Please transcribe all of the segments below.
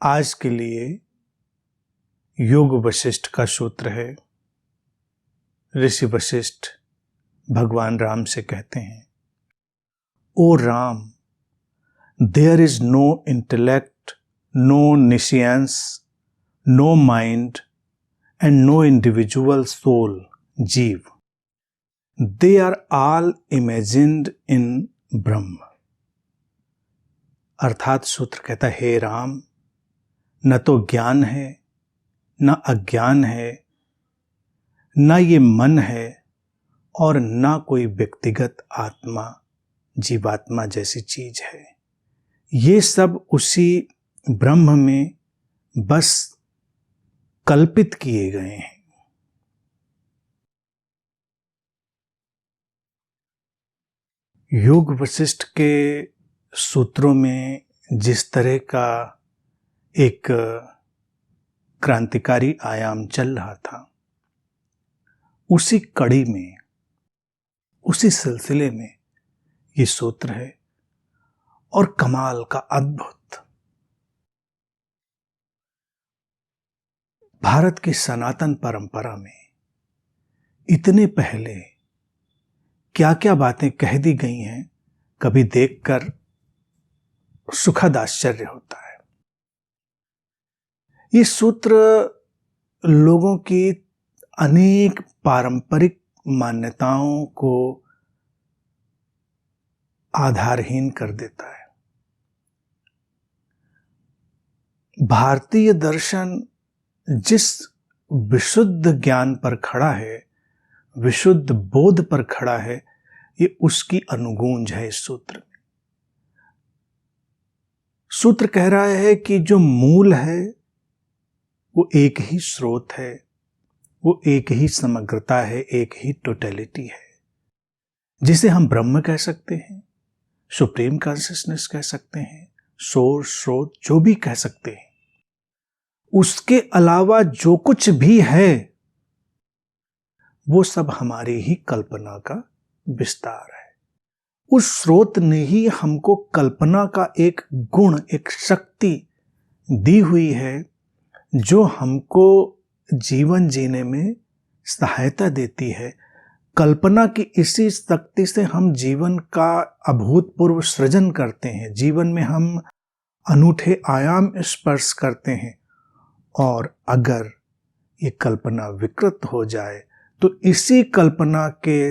आज के लिए योग वशिष्ठ का सूत्र है। ऋषि वशिष्ठ भगवान राम से कहते हैं, ओ Ram, there is no intellect, no nescience, no mind and no individual soul, jiva. They are all imagined in Brahman. अर्थात सूत्र कहता है, हे राम, न तो ज्ञान है, न अज्ञान है, न ये मन है और न कोई व्यक्तिगत आत्मा, जीवात्मा जैसी चीज है। ये सब उसी ब्रह्म में बस कल्पित किए गए हैं। योग वशिष्ठ के सूत्रों में जिस तरह का एक क्रांतिकारी आयाम चल रहा था, उसी कड़ी में, उसी सिलसिले में ये सूत्र है और कमाल का अद्भुत। भारत की सनातन परंपरा में इतने पहले क्या क्या बातें कह दी गई हैं, कभी देखकर सुखद आश्चर्य होता है। ये सूत्र लोगों की अनेक पारंपरिक मान्यताओं को आधारहीन कर देता है। भारतीय दर्शन जिस विशुद्ध ज्ञान पर खड़ा है, विशुद्ध बोध पर खड़ा है, ये उसकी अनुगूंज है इस सूत्र में। सूत्र कह रहा है कि जो मूल है वो एक ही स्रोत है, वो एक ही समग्रता है, एक ही टोटलिटी है, जिसे हम ब्रह्म कह सकते हैं, सुप्रीम कॉन्शियसनेस कह सकते हैं, सोर्स, स्रोत, जो भी कह सकते हैं। उसके अलावा जो कुछ भी है वो सब हमारी ही कल्पना का विस्तार है। उस स्रोत ने ही हमको कल्पना का एक गुण, एक शक्ति दी हुई है जो हमको जीवन जीने में सहायता देती है। कल्पना की इसी शक्ति से हम जीवन का अभूतपूर्व सृजन करते हैं, जीवन में हम अनूठे आयाम स्पर्श करते हैं। और अगर ये कल्पना विकृत हो जाए तो इसी कल्पना के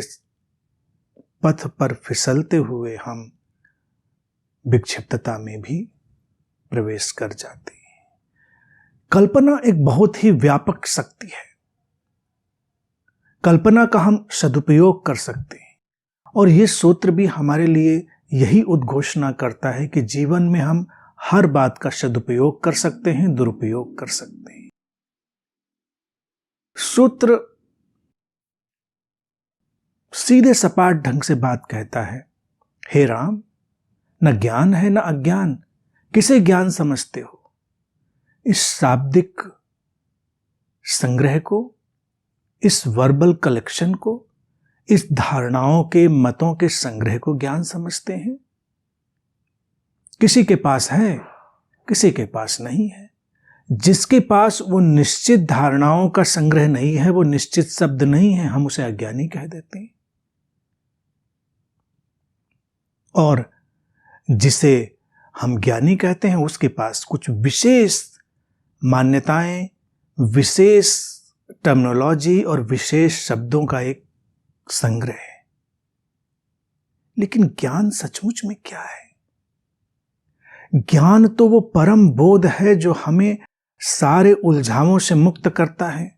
पथ पर फिसलते हुए हम विक्षिप्तता में भी प्रवेश कर जाते हैं। कल्पना एक बहुत ही व्यापक शक्ति है। कल्पना का हम सदुपयोग कर सकते हैं और ये सूत्र भी हमारे लिए यही उद्घोषणा करता है कि जीवन में हम हर बात का सदुपयोग कर सकते हैं, दुरुपयोग कर सकते हैं। सूत्र सीधे सपाट ढंग से बात कहता है, हे राम, न ज्ञान है न अज्ञान, किसे ज्ञान समझते हो? इस शाब्दिक संग्रह को, इस वर्बल कलेक्शन को, इस धारणाओं के, मतों के संग्रह को ज्ञान समझते हैं? किसी के पास है, किसी के पास नहीं है। जिसके पास वो निश्चित धारणाओं का संग्रह नहीं है, वो निश्चित शब्द नहीं है, हम उसे अज्ञानी कह देते हैं। और जिसे हम ज्ञानी कहते हैं, उसके पास कुछ विशेष मान्यताएं, विशेष टर्मिनोलॉजी और विशेष शब्दों का एक संग्रह है। लेकिन ज्ञान सचमुच में क्या है? ज्ञान तो वो परम बोध है जो हमें सारे उलझावों से मुक्त करता है।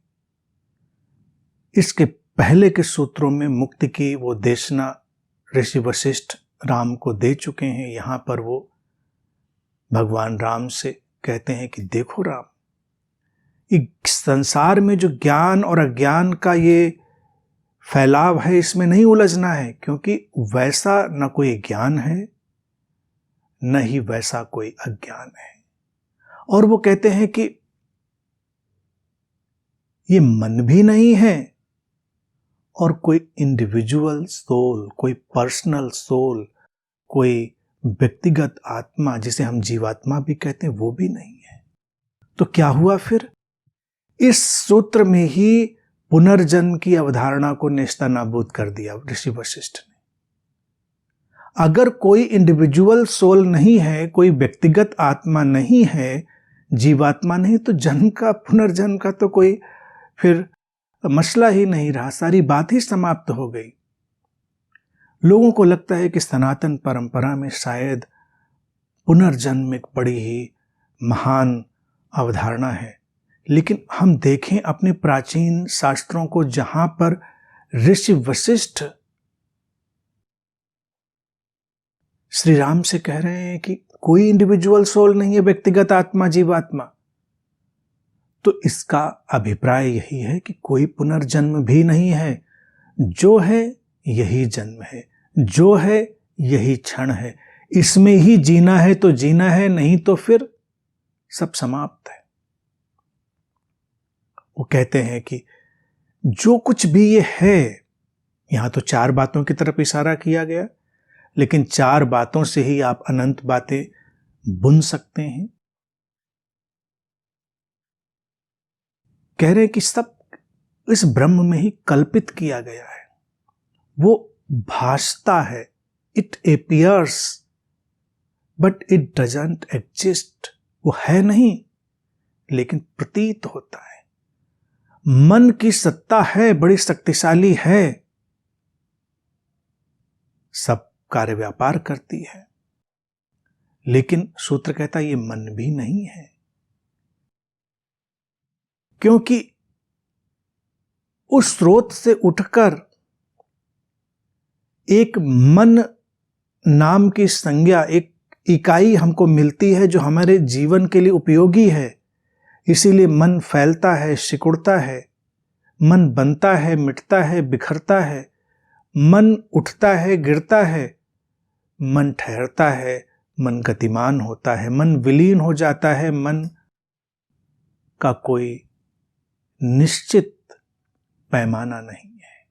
इसके पहले के सूत्रों में मुक्ति की वो देशना ऋषि वशिष्ठ राम को दे चुके हैं। यहां पर वो भगवान राम से कहते हैं कि देखो राम, ये संसार में जो ज्ञान और अज्ञान का ये फैलाव है, इसमें नहीं उलझना है, क्योंकि वैसा न कोई ज्ञान है न ही वैसा कोई अज्ञान है। और वो कहते हैं कि ये मन भी नहीं है और कोई इंडिविजुअल सोल, कोई पर्सनल सोल, कोई व्यक्तिगत आत्मा जिसे हम जीवात्मा भी कहते हैं, वो भी नहीं है। तो क्या हुआ फिर? इस सूत्र में ही पुनर्जन्म की अवधारणा को नेस्तनाबूद कर दिया ऋषि वशिष्ठ ने। अगर कोई इंडिविजुअल सोल नहीं है, कोई व्यक्तिगत आत्मा नहीं है, जीवात्मा नहीं, तो जन्म का, पुनर्जन्म का तो कोई फिर मसला ही नहीं रहा, सारी बात ही समाप्त हो गई। लोगों को लगता है कि सनातन परंपरा में शायद पुनर्जन्म एक बड़ी ही महान अवधारणा है, लेकिन हम देखें अपने प्राचीन शास्त्रों को, जहां पर ऋषि वशिष्ठ श्री राम से कह रहे हैं कि कोई इंडिविजुअल सोल नहीं है, व्यक्तिगत आत्मा, जीवात्मा, तो इसका अभिप्राय यही है कि कोई पुनर्जन्म भी नहीं है। जो है यही जन्म है, जो है यही क्षण है, इसमें ही जीना है तो जीना है, नहीं तो फिर सब समाप्त है। वो कहते हैं कि जो कुछ भी ये है, यहां तो 4 बातों की तरफ इशारा किया गया, लेकिन 4 बातों से ही आप अनंत बातें बुन सकते हैं। कह रहे कि सब इस ब्रह्म में ही कल्पित किया गया है, वो भासता है, it appears but it doesn't exist. वो है नहीं लेकिन प्रतीत होता है। मन की सत्ता है, बड़ी शक्तिशाली है, सब कार्य व्यापार करती है, लेकिन सूत्र कहता है ये मन भी नहीं है, क्योंकि उस स्रोत से उठकर एक मन नाम की संज्ञा, एक इकाई हमको मिलती है जो हमारे जीवन के लिए उपयोगी है। इसीलिए मन फैलता है, सिकुड़ता है, मन बनता है, मिटता है, बिखरता है, मन उठता है, गिरता है, मन ठहरता है, मन गतिमान होता है, मन विलीन हो जाता है। मन का कोई निश्चित पैमाना नहीं है।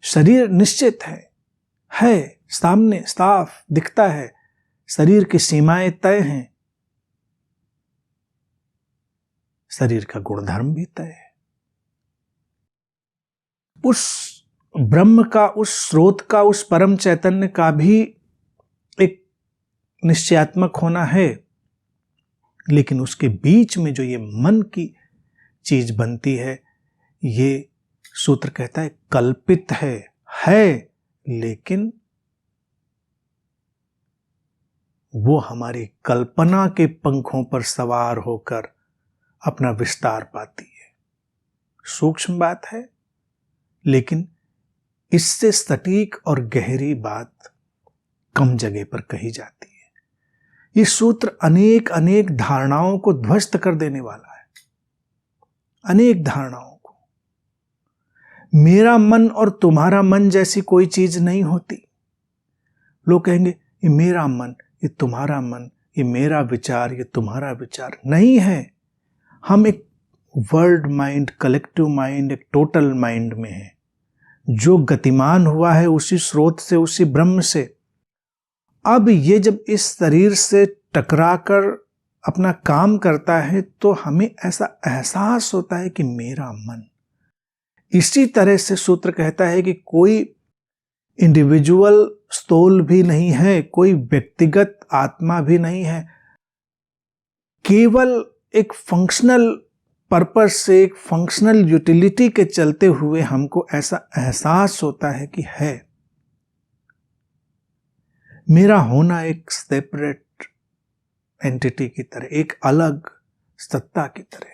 शरीर निश्चित है, सामने साफ दिखता है, शरीर की सीमाएं तय हैं, शरीर का गुणधर्म भी तय है। उस ब्रह्म का, उस स्रोत का, उस परम चैतन्य का भी एक निश्चयात्मक होना है, लेकिन उसके बीच में जो ये मन की चीज बनती है, ये सूत्र कहता है कल्पित है, लेकिन वो हमारी कल्पना के पंखों पर सवार होकर अपना विस्तार पाती है। सूक्ष्म बात है, लेकिन इससे सटीक और गहरी बात कम जगह पर कही जाती है। ये सूत्र अनेक अनेक धारणाओं को ध्वस्त कर देने वाला है, अनेक धारणाओं को। मेरा मन और तुम्हारा मन जैसी कोई चीज नहीं होती। लोग कहेंगे ये मेरा मन, ये तुम्हारा मन, ये मेरा विचार, ये तुम्हारा विचार नहीं है। हम एक वर्ल्ड माइंड, कलेक्टिव माइंड, एक टोटल माइंड में है, जो गतिमान हुआ है उसी स्रोत से, उसी ब्रह्म से। अब ये जब इस शरीर से टकराकर अपना काम करता है, तो हमें ऐसा एहसास होता है कि मेरा मन। इसी तरह से सूत्र कहता है कि कोई इंडिविजुअल सोल भी नहीं है, कोई व्यक्तिगत आत्मा भी नहीं है, केवल एक फंक्शनल पर्पस से, एक फंक्शनल यूटिलिटी के चलते हुए हमको ऐसा एहसास होता है कि है मेरा होना एक सेपरेट एंटिटी की तरह, एक अलग सत्ता की तरह।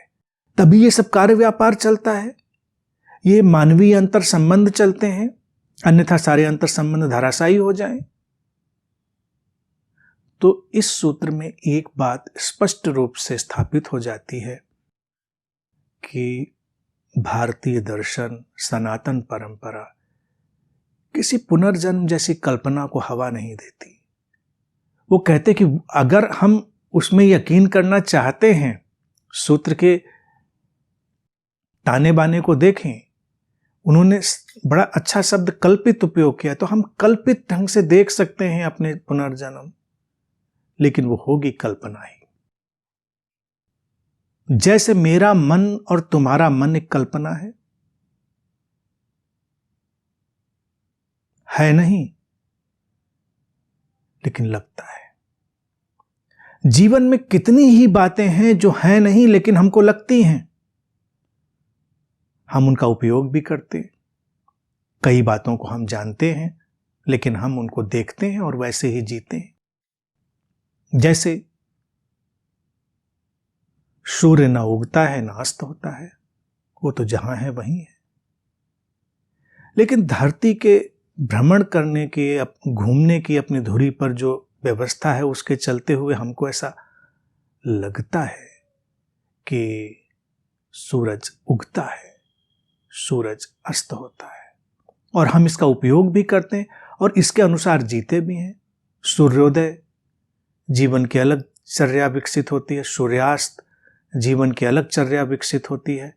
तभी ये सब कार्य व्यापार चलता है, ये मानवीय अंतर संबंध चलते हैं, अन्यथा सारे अंतर संबंध धराशायी हो जाएं। तो इस सूत्र में एक बात स्पष्ट रूप से स्थापित हो जाती है कि भारतीय दर्शन, सनातन परंपरा किसी पुनर्जन्म जैसी कल्पना को हवा नहीं देती। वो कहते कि अगर हम उसमें यकीन करना चाहते हैं, सूत्र के ताने बाने को देखें, उन्होंने बड़ा अच्छा शब्द कल्पित उपयोग किया, तो हम कल्पित ढंग से देख सकते हैं अपने पुनर्जन्म, लेकिन वो होगी कल्पना ही। जैसे मेरा मन और तुम्हारा मन एक कल्पना है नहीं, लेकिन लगता है। जीवन में कितनी ही बातें हैं जो हैं नहीं लेकिन हमको लगती हैं। हम उनका उपयोग भी करते हैं। कई बातों को हम जानते हैं लेकिन हम उनको देखते हैं और वैसे ही जीते हैं। जैसे सूर्य ना उगता है ना अस्त होता है, वो तो जहां है वहीं है। लेकिन धरती के भ्रमण करने के, घूमने की अपनी धुरी पर जो व्यवस्था है, उसके चलते हुए हमको ऐसा लगता है कि सूरज उगता है, सूरज अस्त होता है, और हम इसका उपयोग भी करते हैं और इसके अनुसार जीते भी हैं। सूर्योदय जीवन की अलग चर्या विकसित होती है, सूर्यास्त जीवन की अलग चर्या विकसित होती है।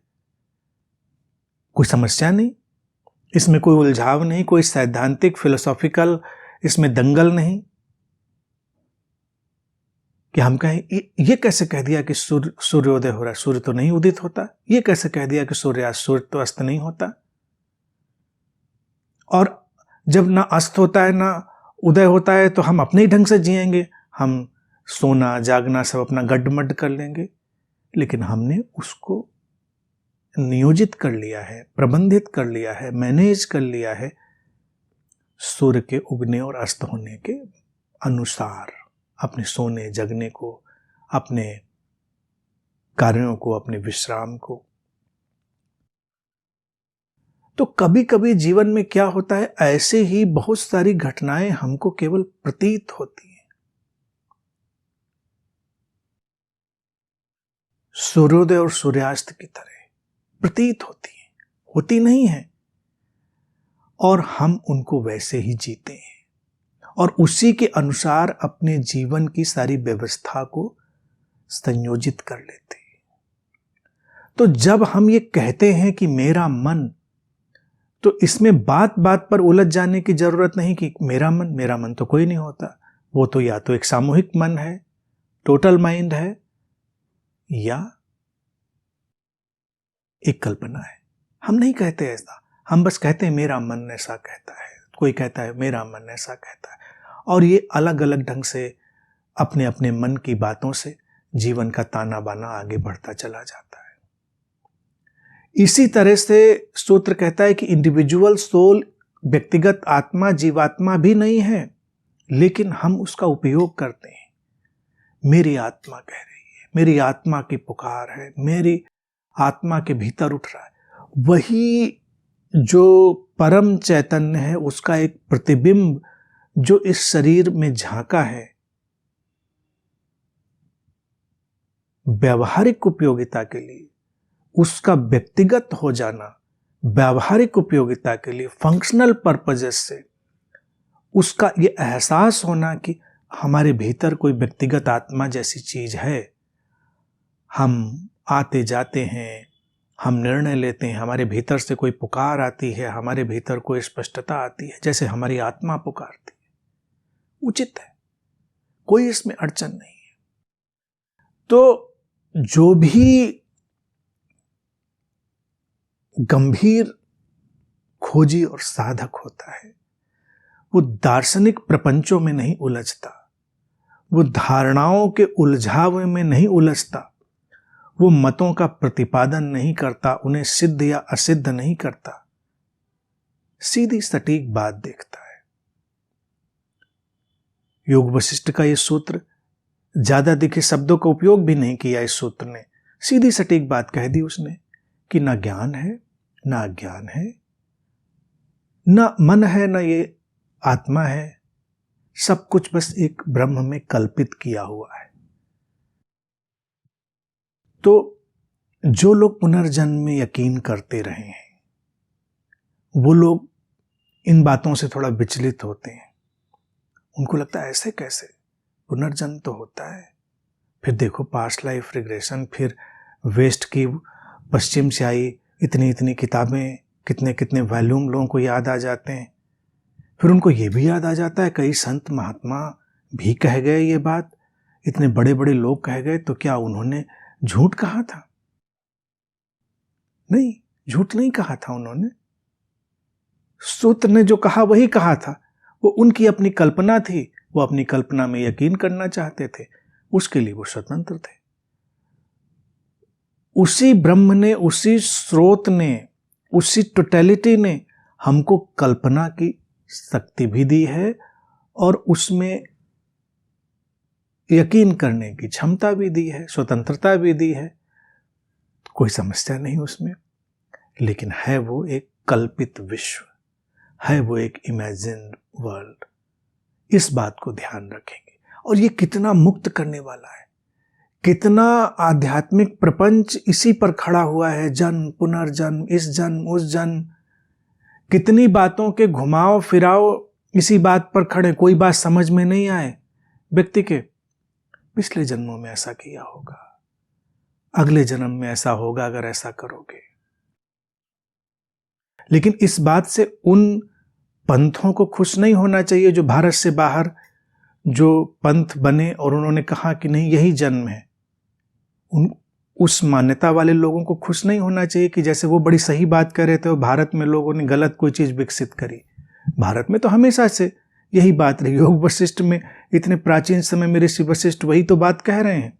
कोई समस्या नहीं, इसमें कोई उलझाव नहीं, कोई सैद्धांतिक फिलोसॉफिकल इसमें दंगल नहीं कि हम कहें ये कैसे कह दिया कि सूर्योदय हो रहा है, सूर्य तो नहीं उदित होता। ये कैसे कह दिया कि सूर्यास्त, सूर्य तो अस्त नहीं होता। और जब ना अस्त होता है ना उदय होता है तो हम अपने ही ढंग से जिएंगे, हम सोना जागना सब अपना गड्ढमड्ढ कर लेंगे। लेकिन हमने उसको नियोजित कर लिया है, प्रबंधित कर लिया है, मैनेज कर लिया है सूर्य के उगने और अस्त होने के अनुसार, अपने सोने जगने को, अपने कार्यों को, अपने विश्राम को। तो कभी कभी जीवन में क्या होता है, ऐसे ही बहुत सारी घटनाएं हमको केवल प्रतीत होती हैं। सूर्योदय और सूर्यास्त की तरह प्रतीत होती हैं, होती नहीं है, और हम उनको वैसे ही जीते हैं और उसी के अनुसार अपने जीवन की सारी व्यवस्था को संयोजित कर लेते हैं। तो जब हम ये कहते हैं कि मेरा मन, तो इसमें बात बात पर उलझ जाने की जरूरत नहीं कि मेरा मन तो कोई नहीं होता। वो तो या तो एक सामूहिक मन है, टोटल माइंड है, या एक कल्पना है। हम नहीं कहते ऐसा, हम बस कहते हैं मेरा मन ऐसा कहता है, कोई कहता है मेरा मन ऐसा कहता है, और ये अलग अलग ढंग से अपने अपने मन की बातों से जीवन का ताना बाना आगे बढ़ता चला जाता है। इसी तरह से सूत्र कहता है कि इंडिविजुअल सोल, व्यक्तिगत आत्मा, जीवात्मा भी नहीं है, लेकिन हम उसका उपयोग करते हैं। मेरी आत्मा कह रही है, मेरी आत्मा की पुकार है, मेरी आत्मा के भीतर उठ रहा है। वही जो परम चैतन्य है, उसका एक प्रतिबिंब जो इस शरीर में झांका है, व्यावहारिक उपयोगिता के लिए, उसका व्यक्तिगत हो जाना, व्यावहारिक उपयोगिता के लिए, फंक्शनल पर्पजेस से उसका ये एहसास होना कि हमारे भीतर कोई व्यक्तिगत आत्मा जैसी चीज है। हम आते जाते हैं, हम निर्णय लेते हैं, हमारे भीतर से कोई पुकार आती है, हमारे भीतर कोई स्पष्टता आती है, जैसे हमारी आत्मा पुकारती है। उचित है, कोई इसमें अड़चन नहीं है। तो जो भी गंभीर खोजी और साधक होता है, वो दार्शनिक प्रपंचों में नहीं उलझता, वो धारणाओं के उलझाव में नहीं उलझता, वो मतों का प्रतिपादन नहीं करता, उन्हें सिद्ध या असिद्ध नहीं करता, सीधी सटीक बात देखता है। योग वशिष्ठ का ये सूत्र, ज्यादा दिखे शब्दों का उपयोग भी नहीं किया इस सूत्र ने, सीधी सटीक बात कह दी उसने कि ना ज्ञान है ना अज्ञान है, ना मन है ना ये आत्मा है, सब कुछ बस एक ब्रह्म में कल्पित किया हुआ है। तो जो लोग पुनर्जन्म में यकीन करते रहे हैं, वो लोग इन बातों से थोड़ा विचलित होते हैं। उनको लगता है ऐसे कैसे, पुनर्जन्म तो होता है, फिर देखो पास्ट लाइफ रिग्रेशन, फिर वेस्ट की पश्चिम से आई इतनी इतनी किताबें, कितने कितने वॉल्यूम लोगों को याद आ जाते हैं। फिर उनको ये भी याद आ जाता है कई संत महात्मा भी कह गए ये बात इतने बड़े बड़े लोग कह गए, तो क्या उन्होंने झूठ कहा था? नहीं, झूठ नहीं कहा था उन्होंने। सूत्र ने जो कहा वही कहा था। वो उनकी अपनी कल्पना थी, वो अपनी कल्पना में यकीन करना चाहते थे, उसके लिए वो स्वतंत्र थे। उसी ब्रह्म ने, उसी स्रोत ने, उसी टोटलिटी ने हमको कल्पना की शक्ति भी दी है और उसमें यकीन करने की क्षमता भी दी है, स्वतंत्रता भी दी है। कोई समस्या नहीं उसमें। लेकिन है वो एक कल्पित विश्व, है वो एक इमेजिन्ड वर्ल्ड। इस बात को ध्यान रखेंगे। और ये कितना मुक्त करने वाला है, कितना आध्यात्मिक प्रपंच इसी पर खड़ा हुआ है। जन्म पुनर्जन्म, इस जन्म उस जन्म, कितनी बातों के घुमाव फिराव इसी बात पर खड़े। कोई बात समझ में नहीं आए व्यक्ति के, पिछले जन्मों में ऐसा किया होगा, अगले जन्म में ऐसा होगा अगर ऐसा करोगे। लेकिन इस बात से उन पंथों को खुश नहीं होना चाहिए जो भारत से बाहर जो पंथ बने और उन्होंने कहा कि नहीं यही जन्म है। उस मान्यता वाले लोगों को खुश नहीं होना चाहिए कि जैसे वो बड़ी सही बात कर रहे थे और भारत में लोगों ने गलत कोई चीज विकसित करी। भारत में तो हमेशा से यही बात रही। योग वशिष्ठ में इतने प्राचीन समय में ऋषि वशिष्ठ वही तो बात कह रहे हैं।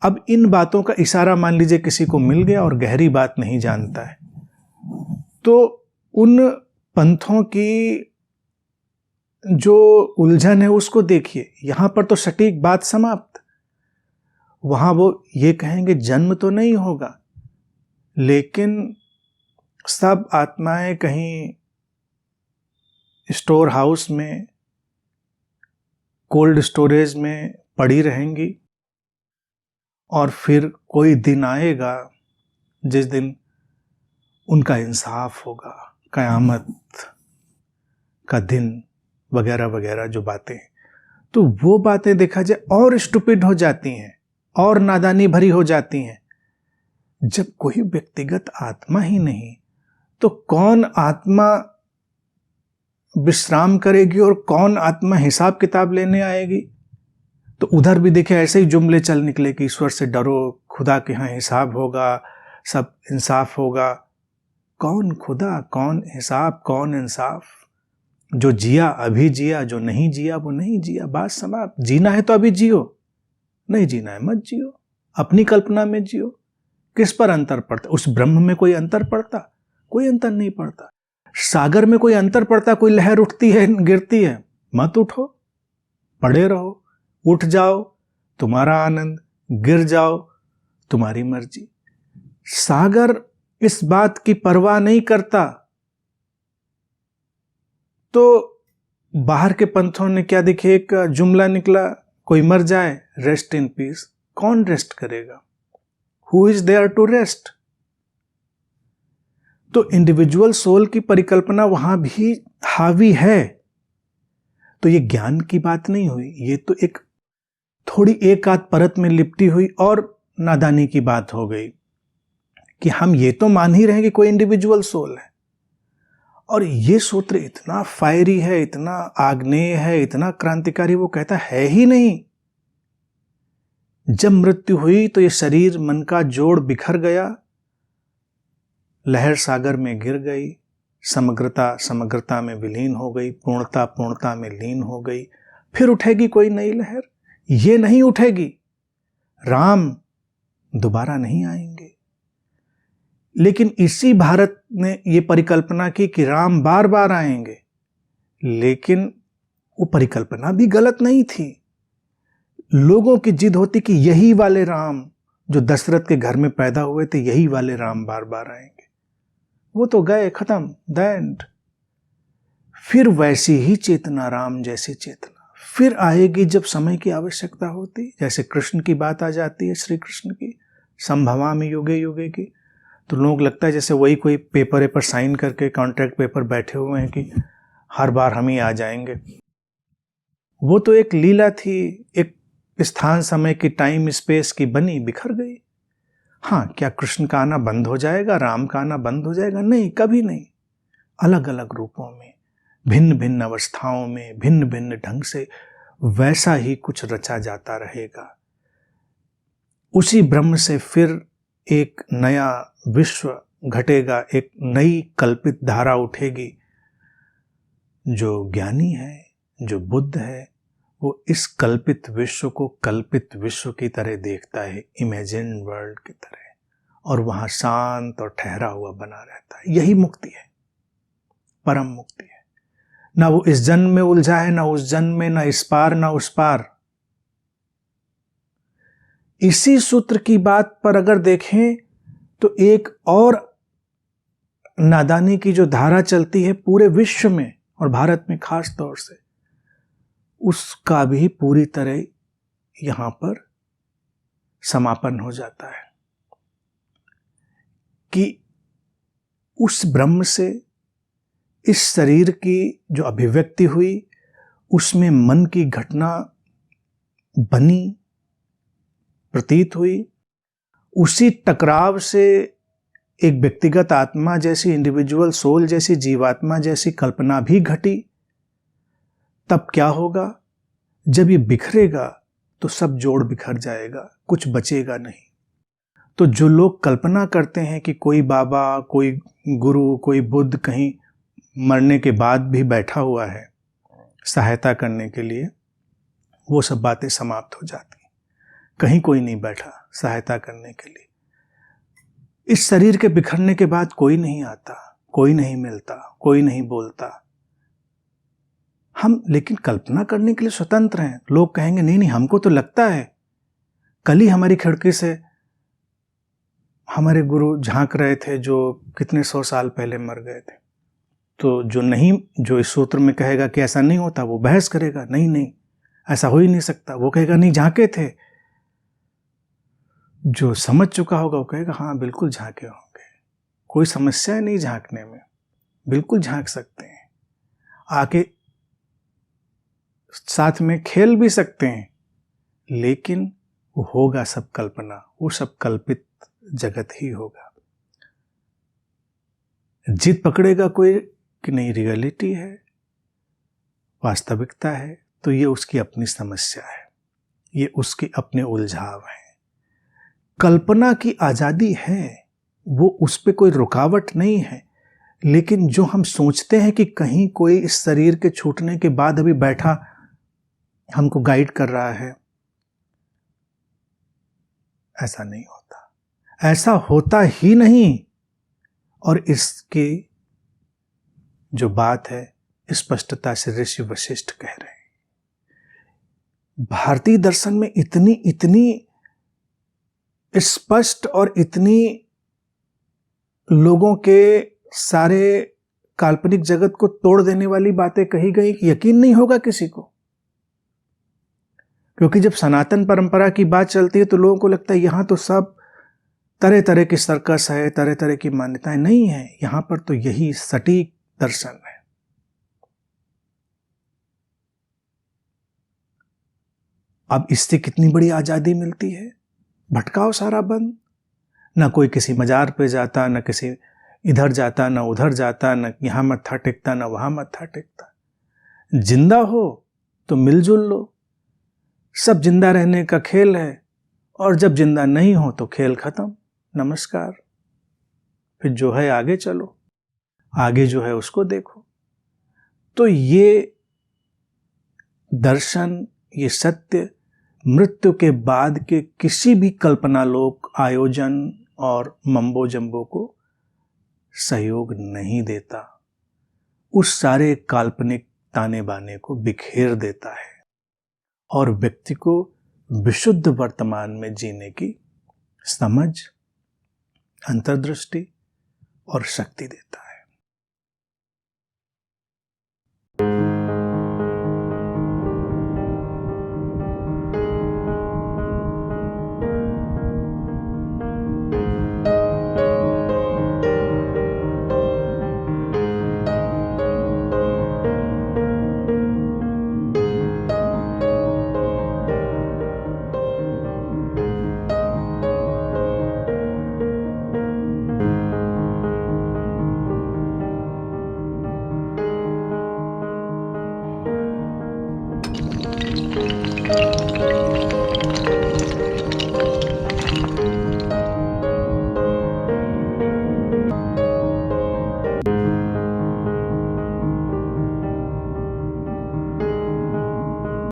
अब इन बातों का इशारा मान लीजिए किसी को मिल गया और गहरी बात नहीं जानता है, तो उन पंथों की जो उलझन है उसको देखिए। यहां पर तो सटीक बात समाप्त। वहां वो ये कहेंगे जन्म तो नहीं होगा, लेकिन सब आत्माएं कहीं स्टोर हाउस में, कोल्ड स्टोरेज में पड़ी रहेंगी और फिर कोई दिन आएगा जिस दिन उनका इंसाफ होगा, कयामत का दिन वगैरह वगैरह जो बातें। तो वो बातें देखा जाए और स्टूपिड हो जाती हैं और नादानी भरी हो जाती हैं। जब कोई व्यक्तिगत आत्मा ही नहीं तो कौन आत्मा विश्राम करेगी और कौन आत्मा हिसाब किताब लेने आएगी? तो उधर भी देखे ऐसे ही जुमले चल निकले कि ईश्वर से डरो, खुदा के यहाँ हिसाब होगा, सब इंसाफ होगा। कौन खुदा, कौन हिसाब, कौन इंसाफ? जो जिया अभी जिया, जो नहीं जिया वो नहीं जिया, बात समाप्त। जीना है तो अभी जियो, नहीं जीना है मत जियो, अपनी कल्पना में जियो। किस पर अंतर पड़ता? उस ब्रह्म में कोई अंतर पड़ता? कोई अंतर नहीं पड़ता। सागर में कोई अंतर पड़ता? कोई लहर उठती है गिरती है, मत उठो, पड़े रहो। उठ जाओ तुम्हारा आनंद, गिर जाओ तुम्हारी मर्जी। सागर इस बात की परवाह नहीं करता। तो बाहर के पंथों ने क्या देखिए, एक जुमला निकला, कोई मर जाए रेस्ट इन पीस। कौन रेस्ट करेगा? Who is there to rest? तो इंडिविजुअल सोल की परिकल्पना वहां भी हावी है। तो ये ज्ञान की बात नहीं हुई, ये तो एक थोड़ी एक आध परत में लिपटी हुई और नादानी की बात हो गई कि हम ये तो मान ही रहे हैं कि कोई इंडिविजुअल सोल है। और ये सूत्र इतना फायरी है, इतना आग्नेय है, इतना क्रांतिकारी, वो कहता है ही नहीं। जब मृत्यु हुई तो ये शरीर मन का जोड़ बिखर गया, लहर सागर में गिर गई, समग्रता समग्रता में विलीन हो गई, पूर्णता पूर्णता में लीन हो गई। फिर उठेगी कोई नई लहर? ये नहीं उठेगी। राम दोबारा नहीं आएंगे। लेकिन इसी भारत ने ये परिकल्पना की कि राम बार बार आएंगे, लेकिन वो परिकल्पना भी गलत नहीं थी। लोगों की जिद होती कि यही वाले राम जो दशरथ के घर में पैदा हुए थे, यही वाले राम बार बार आएंगे। वो तो गए, खत्म, द एंड। फिर वैसी ही चेतना, राम जैसी चेतना फिर आएगी जब समय की आवश्यकता होती। जैसे कृष्ण की बात आ जाती है, श्री कृष्ण की, संभवामि युगे युगे की, तो लोग लगता है जैसे वही कोई पेपर पर साइन करके कॉन्ट्रैक्ट पेपर बैठे हुए हैं कि हर बार हम ही आ जाएंगे। वो तो एक लीला थी, एक स्थान समय की, टाइम स्पेस की बनी, बिखर गई। हाँ, क्या कृष्ण का आना बंद हो जाएगा, राम का आना बंद हो जाएगा? नहीं, कभी नहीं। अलग अलग रूपों में, भिन्न भिन्न अवस्थाओं में, भिन्न भिन्न ढंग से वैसा ही कुछ रचा जाता रहेगा। उसी ब्रह्म से फिर एक नया विश्व घटेगा, एक नई कल्पित धारा उठेगी। जो ज्ञानी है, जो बुद्ध है, वो इस कल्पित विश्व को कल्पित विश्व की तरह देखता है, इमेजिन वर्ल्ड की तरह, और वहां शांत और ठहरा हुआ बना रहता है। यही मुक्ति है, परम मुक्ति है। ना वो इस जन्म में उलझा है, ना उस जन्म में, ना इस पार ना उस पार। इसी सूत्र की बात पर अगर देखें तो एक और नादानी की जो धारा चलती है पूरे विश्व में और भारत में खास तौर से, उसका भी पूरी तरह यहां पर समापन हो जाता है कि उस ब्रह्म से इस शरीर की जो अभिव्यक्ति हुई, उसमें मन की घटना बनी, प्रतीत हुई। उसी टकराव से एक व्यक्तिगत आत्मा जैसी, इंडिविजुअल सोल जैसी, जीवात्मा जैसी कल्पना भी घटी। तब क्या होगा? जब ये बिखरेगा तो सब जोड़ बिखर जाएगा, कुछ बचेगा नहीं। तो जो लोग कल्पना करते हैं कि कोई बाबा, कोई गुरु, कोई बुद्ध कहीं मरने के बाद भी बैठा हुआ है सहायता करने के लिए, वो सब बातें समाप्त हो जाती। कहीं कोई नहीं बैठा सहायता करने के लिए। इस शरीर के बिखरने के बाद कोई नहीं आता, कोई नहीं मिलता, कोई नहीं बोलता। हम लेकिन कल्पना करने के लिए स्वतंत्र हैं। लोग कहेंगे नहीं नहीं, हमको तो लगता है। कल ही हमारी खिड़की से हमारे गुरु झांक रहे थे, जो कितने 100 साल पहले मर गए थे। तो जो इस सूत्र में कहेगा कि ऐसा नहीं होता, वो बहस करेगा, नहीं नहीं ऐसा हो ही नहीं सकता। वो कहेगा नहीं, झांके थे। जो समझ चुका होगा वो कहेगा हाँ बिल्कुल झांके होंगे, कोई समस्या नहीं झांकने में, बिल्कुल झांक सकते हैं, आके साथ में खेल भी सकते हैं। लेकिन वो होगा सब कल्पना, वो सब कल्पित जगत ही होगा। जिद पकड़ेगा कोई कि नहीं रियलिटी है, वास्तविकता है, तो ये उसकी अपनी समस्या है, ये उसके अपने उलझाव हैं। कल्पना की आजादी है, वो उस पे कोई रुकावट नहीं है। लेकिन जो हम सोचते हैं कि कहीं कोई इस शरीर के छूटने के बाद अभी बैठा हमको गाइड कर रहा है, ऐसा नहीं होता, ऐसा होता ही नहीं। और इसकी जो बात है स्पष्टता से ऋषि वशिष्ठ कह रहे हैं। भारतीय दर्शन में इतनी स्पष्ट और इतनी लोगों के सारे काल्पनिक जगत को तोड़ देने वाली बातें कही गई कि यकीन नहीं होगा किसी को। क्योंकि जब सनातन परंपरा की बात चलती है तो लोगों को लगता है यहां तो सब तरह तरह की सर्कस है, तरह तरह की मान्यताएं। नहीं है, यहां पर तो यही सटीक दर्शन है। अब इससे कितनी बड़ी आजादी मिलती है। भटकाव सारा बंद, ना कोई किसी मजार पे जाता, ना किसी इधर जाता, ना उधर जाता, ना यहां मत्था टेकता, ना वहां मत्था टेकता। जिंदा हो तो मिलजुल लो, सब जिंदा रहने का खेल है। और जब जिंदा नहीं हो तो खेल खत्म, नमस्कार। फिर जो है आगे चलो, आगे जो है उसको देखो। तो ये दर्शन, ये सत्य मृत्यु के बाद के किसी भी कल्पनालोक आयोजन और मम्बो जम्बो को सहयोग नहीं देता, उस सारे काल्पनिक ताने बाने को बिखेर देता है और व्यक्ति को विशुद्ध वर्तमान में जीने की समझ, अंतर्दृष्टि और शक्ति देता है।